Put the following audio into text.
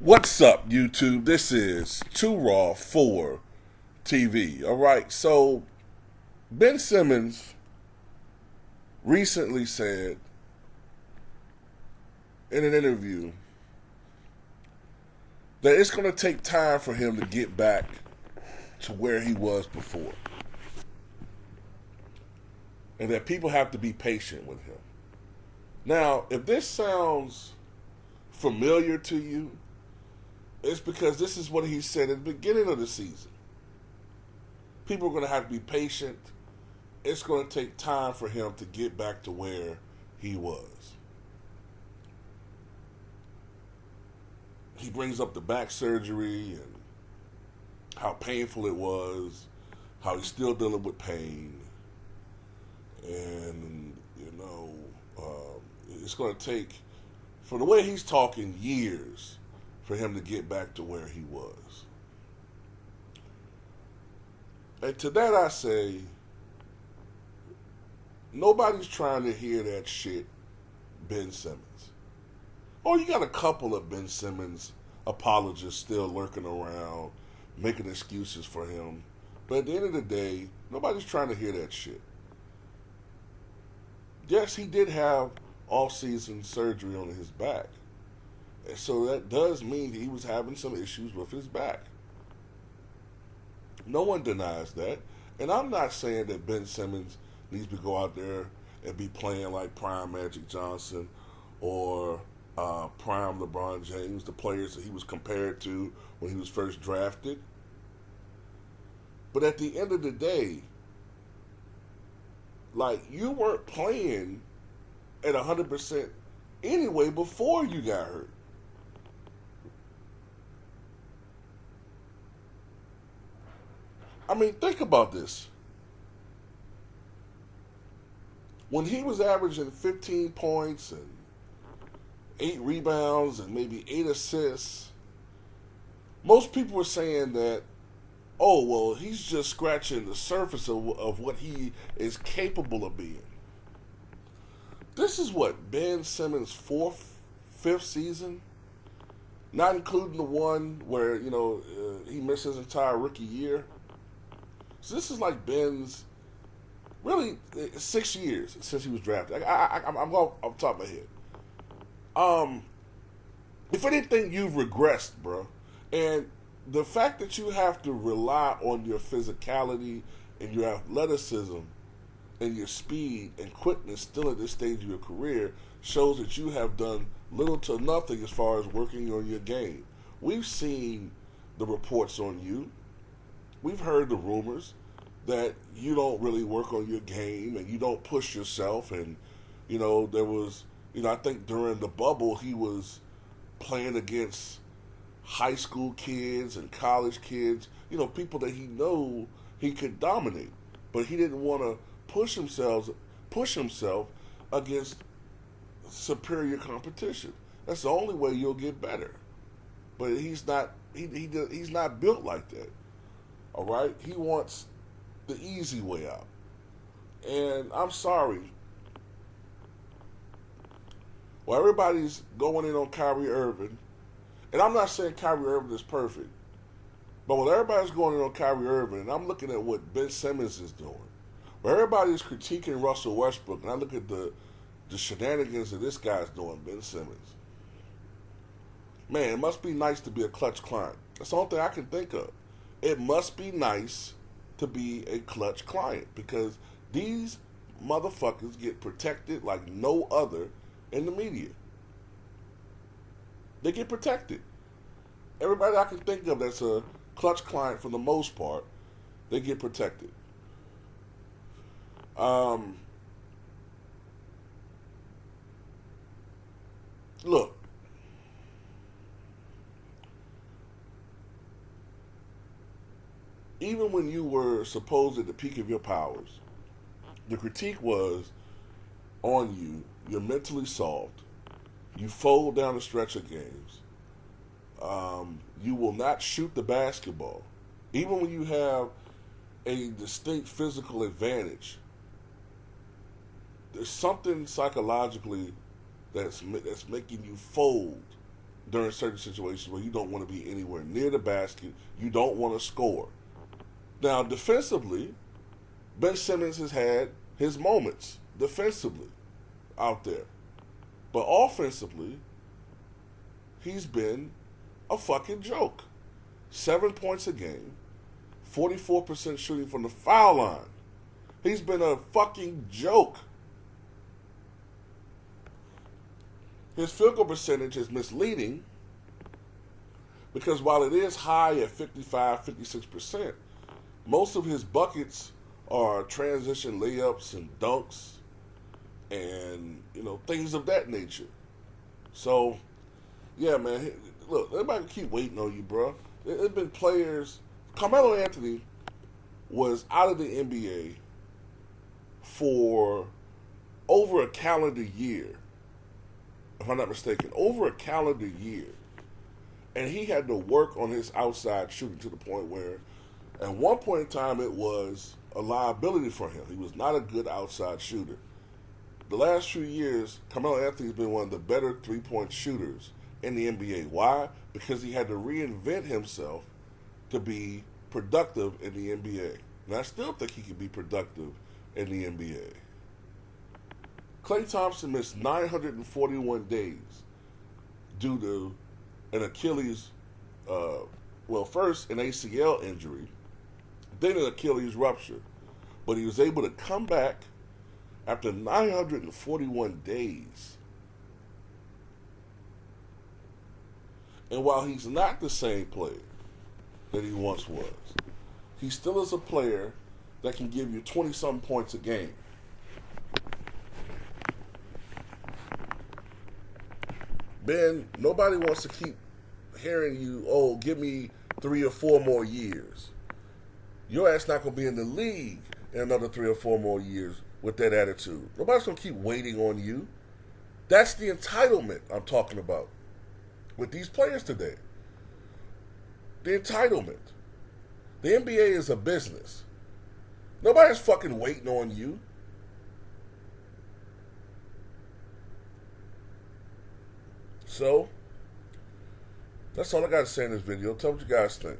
What's up, YouTube? This is Too Raw for TV. All right, so Ben Simmons recently said in an interview that it's going to take time for him to get back to where he was before, and that people have to be patient with him. Now, if this sounds familiar to you, it's because this is what he said at the beginning of the season. People are going to have to be patient. It's going to take time for him to get back to where he was. He brings up the back surgery and how painful it was, how he's still dealing with pain. And, it's going to take, for the way he's talking, years for him to get back to where he was. And to that I say, nobody's trying to hear that shit, Ben Simmons. Oh, you got a couple of Ben Simmons apologists still lurking around, making excuses for him. But at the end of the day, nobody's trying to hear that shit. Yes, he did have off-season surgery on his back. And so that does mean he was having some issues with his back. No one denies that. And I'm not saying that Ben Simmons needs to go out there and be playing like prime Magic Johnson or prime LeBron James, the players that he was compared to when he was first drafted. But at the end of the day, like, you weren't playing at 100% anyway before you got hurt. I mean, think about this. When he was averaging 15 points and 8 rebounds and maybe 8 assists, most people were saying that, oh, well, he's just scratching the surface of what he is capable of being. This is what, Ben Simmons' fifth season? Not including the one where, he missed his entire rookie year. So this is like Ben's, really, 6 years since he was drafted. I'm going off the top of my head. If anything, you've regressed, bro. And the fact that you have to rely on your physicality and your athleticism and your speed and quickness still at this stage of your career shows that you have done little to nothing as far as working on your game. We've seen the reports on you. We've heard the rumors that you don't really work on your game and you don't push yourself. And, there was, I think during the bubble he was playing against high school kids and college kids, people that he know he could dominate. But he didn't want to push himself against superior competition. That's the only way you'll get better. But he's not he's not built like that. All right? He wants the easy way out. And I'm sorry. Well, everybody's going in on Kyrie Irving. And I'm not saying Kyrie Irving is perfect. But when everybody's going in on Kyrie Irving, and I'm looking at what Ben Simmons is doing, where everybody's critiquing Russell Westbrook, and I look at the shenanigans that this guy's doing, Ben Simmons. Man, it must be nice to be a clutch client. That's the only thing I can think of. It must be nice to be a clutch client because these motherfuckers get protected like no other in the media. They get protected. Everybody I can think of that's a clutch client for the most part, they get protected. Look, even when you were supposed at the peak of your powers, the critique was on you. You're mentally soft. You fold down the stretch of games. You will not shoot the basketball. Even when you have a distinct physical advantage, there's something psychologically that's making you fold during certain situations where you don't want to be anywhere near the basket. You don't want to score. Now, defensively, Ben Simmons has had his moments defensively out there. But offensively, he's been a fucking joke. 7 points a game, 44% shooting from the foul line. He's been a fucking joke. His field goal percentage is misleading because while it is high at 55, 56%, most of his buckets are transition layups and dunks and, things of that nature. So, yeah, man, look, everybody keep waiting on you, bro. There's been players. Carmelo Anthony was out of the NBA for over a calendar year, if I'm not mistaken, over a calendar year. And he had to work on his outside shooting to the point where at one point in time it was a liability for him. He was not a good outside shooter. The last few years, Carmelo Anthony's been one of the better three-point shooters in the NBA. Why? Because he had to reinvent himself to be productive in the NBA. And I still think he can be productive in the NBA. Klay Thompson missed 941 days due to an Achilles, first an ACL injury, then an Achilles rupture. But he was able to come back after 941 days. And while he's not the same player that he once was, he still is a player that can give you 20-something points a game. Ben, nobody wants to keep hearing you, give me 3 or 4 more years. Your ass not going to be in the league in another 3 or 4 more years with that attitude. Nobody's going to keep waiting on you. That's the entitlement I'm talking about with these players today. The entitlement. The NBA is a business. Nobody's fucking waiting on you. So, that's all I got to say in this video. Tell me what you guys think.